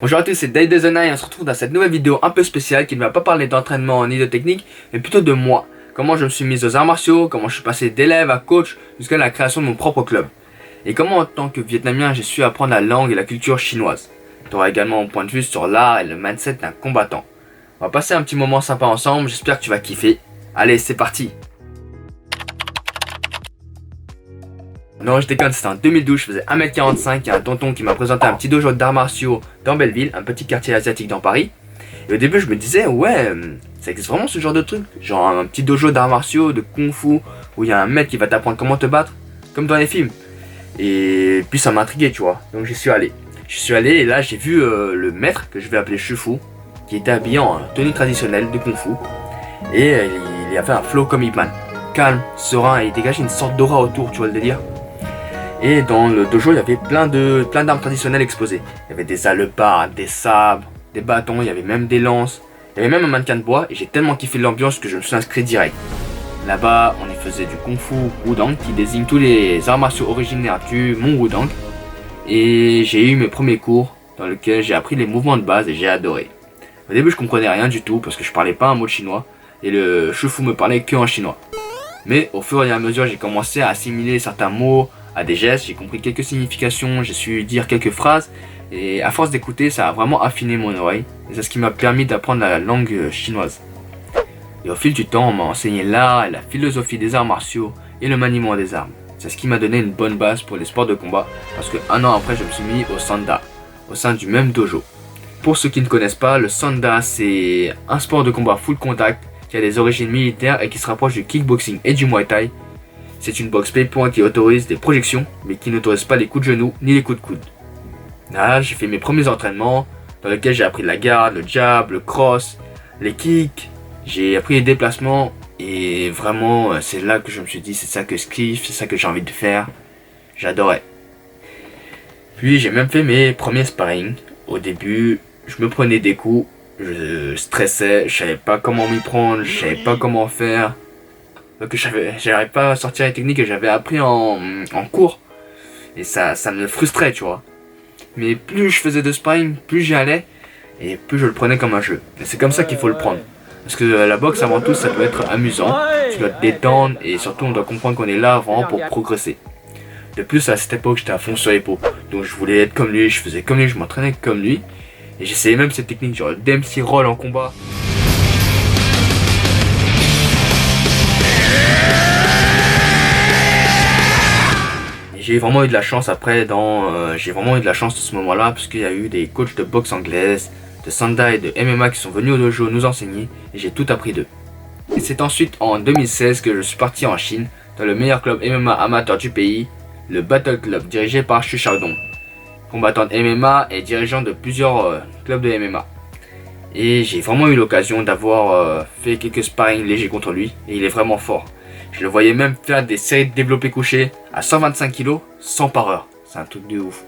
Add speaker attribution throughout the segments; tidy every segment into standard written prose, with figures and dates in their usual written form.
Speaker 1: Bonjour à tous, c'est Dave de The Night et on se retrouve dans cette nouvelle vidéo un peu spéciale qui ne va pas parler d'entraînement ni de technique, mais plutôt de moi. Comment je me suis mis aux arts martiaux, comment je suis passé d'élève à coach jusqu'à la création de mon propre club. Et comment en tant que Vietnamien j'ai su apprendre la langue et la culture chinoise. Tu auras également mon point de vue sur l'art et le mindset d'un combattant. On va passer un petit moment sympa ensemble, j'espère que tu vas kiffer. Allez, c'est parti! Non, je déconne, c'était en 2012, je faisais 1m45, il y a un tonton qui m'a présenté un petit dojo d'arts martiaux dans Belleville, un petit quartier asiatique dans Paris. Et au début, je me disais, ouais, ça existe vraiment ce genre de truc? Genre un petit dojo d'arts martiaux, de kung-fu, où il y a un maître qui va t'apprendre comment te battre, comme dans les films. Et puis ça m'a intrigué, tu vois, donc j'y suis allé. Je suis allé et là, j'ai vu le maître, que je vais appeler Shifu, qui était habillé en tenue traditionnelle de kung-fu. Et il avait un flow comme Ip Man, calme, serein, et il dégageait une sorte d'aura autour, tu vois le délire? Et dans le dojo, il y avait plein d'armes traditionnelles exposées. Il y avait des hallebards, des sabres, des bâtons, il y avait même des lances. Il y avait même un mannequin de bois et j'ai tellement kiffé l'ambiance que je me suis inscrit direct. Là-bas, on y faisait du Kung Fu Wudang qui désigne tous les arts martiaux originaires du Mont Wudang. Et j'ai eu mes premiers cours dans lesquels j'ai appris les mouvements de base et j'ai adoré. Au début, je comprenais rien du tout parce que je parlais pas un mot de chinois et le Shifu me parlait que en chinois. Mais au fur et à mesure, j'ai commencé à assimiler certains mots à des gestes, j'ai compris quelques significations, j'ai su dire quelques phrases et à force d'écouter, ça a vraiment affiné mon oreille et c'est ce qui m'a permis d'apprendre la langue chinoise. Et au fil du temps, on m'a enseigné l'art et la philosophie des arts martiaux et le maniement des armes. C'est ce qui m'a donné une bonne base pour les sports de combat parce que un an après, je me suis mis au Sanda, au sein du même dojo. Pour ceux qui ne connaissent pas, le Sanda c'est un sport de combat full contact qui a des origines militaires et qui se rapproche du kickboxing et du muay thai. C'est une boxe pay-point qui autorise des projections, mais qui n'autorise pas les coups de genoux ni les coups de coude. Là, j'ai fait mes premiers entraînements, dans lesquels j'ai appris la garde, le jab, le cross, les kicks, j'ai appris les déplacements, et vraiment, c'est là que je me suis dit, c'est ça que je kiffe, c'est ça que j'ai envie de faire. J'adorais. Puis j'ai même fait mes premiers sparring. Au début, je me prenais des coups, je stressais, je savais pas comment m'y prendre, je savais pas comment faire. Donc j'arrivais pas à sortir les techniques que j'avais appris en cours. Et ça me frustrait, tu vois. Mais plus je faisais de sparring, plus j'y allais. Et plus je le prenais comme un jeu. Et c'est comme ça qu'il faut le prendre. Parce que la boxe, avant tout, ça doit être amusant. Tu dois te détendre. Et surtout, on doit comprendre qu'on est là vraiment pour progresser. De plus, à cette époque, j'étais à fond sur les pots. Donc je voulais être comme lui, je faisais comme lui, je m'entraînais comme lui. Et j'essayais même ces techniques, genre le DMC roll en combat. J'ai vraiment eu de la chance après j'ai vraiment eu de la chance de ce moment-là parce qu'il y a eu des coachs de boxe anglaise, de Sanda et de MMA qui sont venus au dojo nous enseigner et j'ai tout appris d'eux. Et c'est ensuite en 2016 que je suis parti en Chine dans le meilleur club MMA amateur du pays, le Battle Club dirigé par Xu Xiaodong, combattant de MMA et dirigeant de plusieurs clubs de MMA. Et j'ai vraiment eu l'occasion d'avoir fait quelques sparring légers contre lui et il est vraiment fort. Je le voyais même faire des séries de développé couché à 125 kg, 100 par heure. C'est un truc de ouf.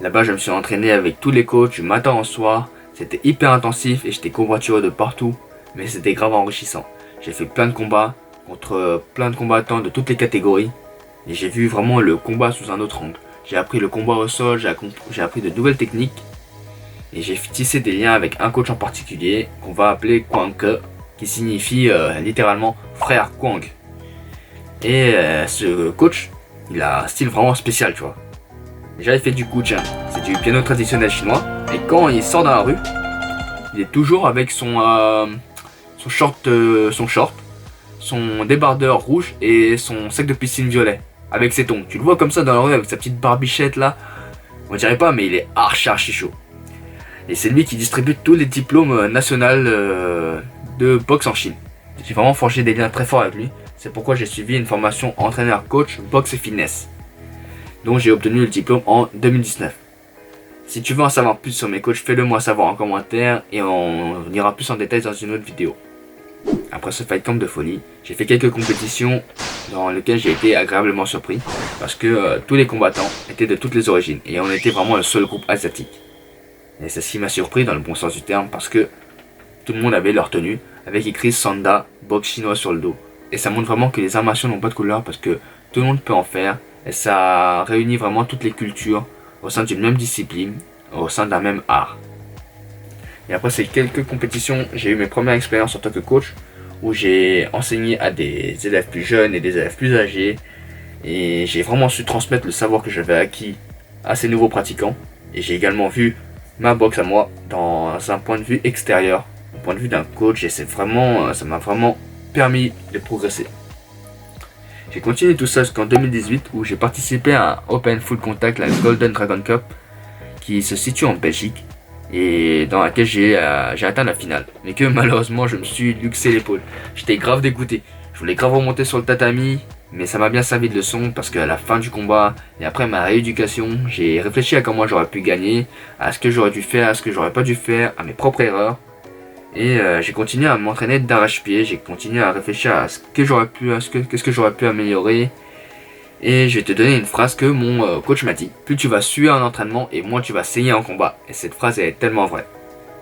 Speaker 1: Là-bas, je me suis entraîné avec tous les coachs du matin au soir. C'était hyper intensif et j'étais covoituré de partout. Mais c'était grave enrichissant. J'ai fait plein de combats contre plein de combattants de toutes les catégories. Et j'ai vu vraiment le combat sous un autre angle. J'ai appris le combat au sol, j'ai appris de nouvelles techniques. Et j'ai tissé des liens avec un coach en particulier qu'on va appeler Kwang Ke, qui signifie littéralement frère Kwang. Et ce coach, il a un style vraiment spécial, tu vois. Déjà, il fait du guzheng, c'est du piano traditionnel chinois. Et quand il sort dans la rue, il est toujours avec son short, son débardeur rouge et son sac de piscine violet. Avec ses tongs. Tu le vois comme ça dans la rue avec sa petite barbichette là. On dirait pas, mais il est archi chaud. Et c'est lui qui distribue tous les diplômes nationaux de boxe en Chine. J'ai vraiment forgé des liens très forts avec lui. C'est pourquoi j'ai suivi une formation entraîneur-coach boxe et fitness, dont j'ai obtenu le diplôme en 2019. Si tu veux en savoir plus sur mes coachs, fais-le moi savoir en commentaire et on ira plus en détail dans une autre vidéo. Après ce fight camp de folie, j'ai fait quelques compétitions dans lesquelles j'ai été agréablement surpris parce que tous les combattants étaient de toutes les origines et on était vraiment le seul groupe asiatique. Et c'est ce qui m'a surpris dans le bon sens du terme parce que tout le monde avait leur tenue avec écrit Sanda, boxe chinois sur le dos. Et ça montre vraiment que les arts martiaux n'ont pas de couleur parce que tout le monde peut en faire. Et ça réunit vraiment toutes les cultures au sein d'une même discipline, au sein d'un même art. Et après ces quelques compétitions, j'ai eu mes premières expériences en tant que coach, où j'ai enseigné à des élèves plus jeunes et des élèves plus âgés. Et j'ai vraiment su transmettre le savoir que j'avais acquis à ces nouveaux pratiquants. Et j'ai également vu ma boxe à moi dans un point de vue extérieur, un point de vue d'un coach. Et ça m'a vraiment permis de progresser. J'ai continué tout ça jusqu'en 2018 où j'ai participé à un Open Full Contact, la Golden Dragon Cup, qui se situe en Belgique et dans laquelle j'ai atteint la finale. Mais que malheureusement je me suis luxé l'épaule. J'étais grave dégoûté. Je voulais grave remonter sur le tatami, mais ça m'a bien servi de leçon parce qu'à la fin du combat et après ma rééducation, j'ai réfléchi à comment j'aurais pu gagner, à ce que j'aurais dû faire, à ce que j'aurais pas dû faire, à mes propres erreurs. Et j'ai continué à m'entraîner d'arrache-pied, j'ai continué à réfléchir à ce que j'aurais pu, qu'est-ce que j'aurais pu améliorer. Et je vais te donner une phrase que mon coach m'a dit. Plus tu vas suer en entraînement et moins tu vas saigner en combat. Et cette phrase est tellement vraie.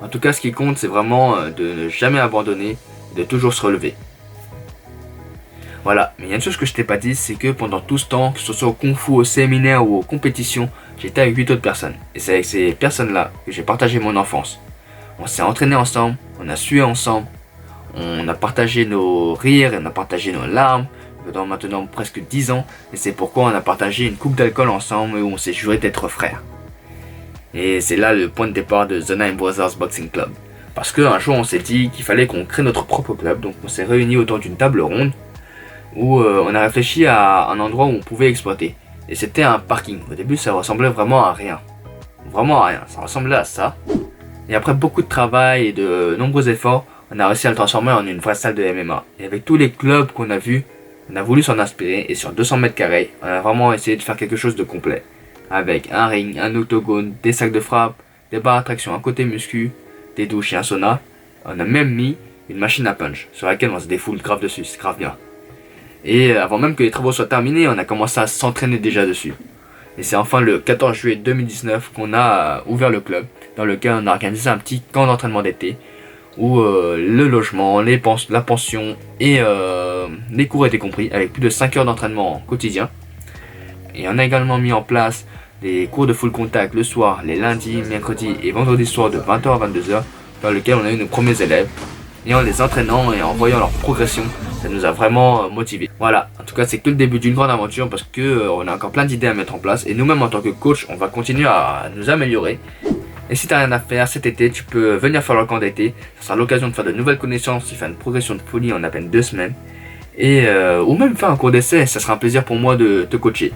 Speaker 1: En tout cas, ce qui compte, c'est vraiment de ne jamais abandonner, de toujours se relever. Voilà, mais il y a une chose que je t'ai pas dit, c'est que pendant tout ce temps, que ce soit au kung fu, au séminaire ou aux compétitions, j'étais avec 8 autres personnes. Et c'est avec ces personnes-là que j'ai partagé mon enfance. On s'est entraîné ensemble, on a sué ensemble, on a partagé nos rires et on a partagé nos larmes dans maintenant presque 10 ans. Et c'est pourquoi on a partagé une coupe d'alcool ensemble et où on s'est juré d'être frères. Et c'est là le point de départ de The Nine Brothers Boxing Club. Parce qu'un jour on s'est dit qu'il fallait qu'on crée notre propre club. Donc on s'est réunis autour d'une table ronde où on a réfléchi à un endroit où on pouvait exploiter. Et c'était un parking. Au début ça ressemblait vraiment à rien. Vraiment à rien. Ça ressemblait à ça. Et après beaucoup de travail et de nombreux efforts, on a réussi à le transformer en une vraie salle de MMA. Et avec tous les clubs qu'on a vus, on a voulu s'en inspirer. Et sur 200 mètres carrés, on a vraiment essayé de faire quelque chose de complet. Avec un ring, un octogone, des sacs de frappe, des barres à traction à côté muscu, des douches et un sauna. On a même mis une machine à punch sur laquelle on se défoule grave dessus, c'est grave bien. Et avant même que les travaux soient terminés, on a commencé à s'entraîner déjà dessus. Et c'est enfin le 14 juillet 2019 qu'on a ouvert le club, dans lequel on a organisé un petit camp d'entraînement d'été, où le logement, la pension et les cours étaient compris, avec plus de 5 heures d'entraînement quotidien. Et on a également mis en place des cours de full contact le soir, les lundis, mercredis et vendredis soirs de 20h à 22h, dans lequel on a eu nos premiers élèves. Et en les entraînant et en voyant leur progression, ça nous a vraiment motivés. Voilà, en tout cas c'est que le début d'une grande aventure parce que on a encore plein d'idées à mettre en place. Et nous-mêmes en tant que coach, on va continuer à nous améliorer. Et si t'as rien à faire cet été, tu peux venir faire le camp d'été. Ça sera l'occasion de faire de nouvelles connaissances, de faire une progression de folie en à peine 2 semaines. Et ou même faire un cours d'essai, ça sera un plaisir pour moi de te coacher.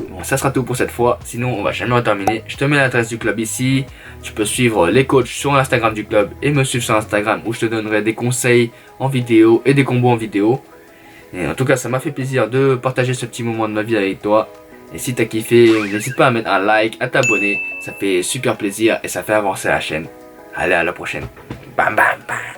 Speaker 1: Bon, ça sera tout pour cette fois, sinon on va jamais en terminer. Je te mets l'adresse du club ici. Tu peux suivre les coachs sur l'Instagram du club et me suivre sur Instagram où je te donnerai des conseils en vidéo et des combos en vidéo. Et en tout cas, ça m'a fait plaisir de partager ce petit moment de ma vie avec toi. Et si t'as kiffé, n'hésite pas à mettre un like, à t'abonner. Ça fait super plaisir et ça fait avancer la chaîne. Allez, à la prochaine. Bam bam bam.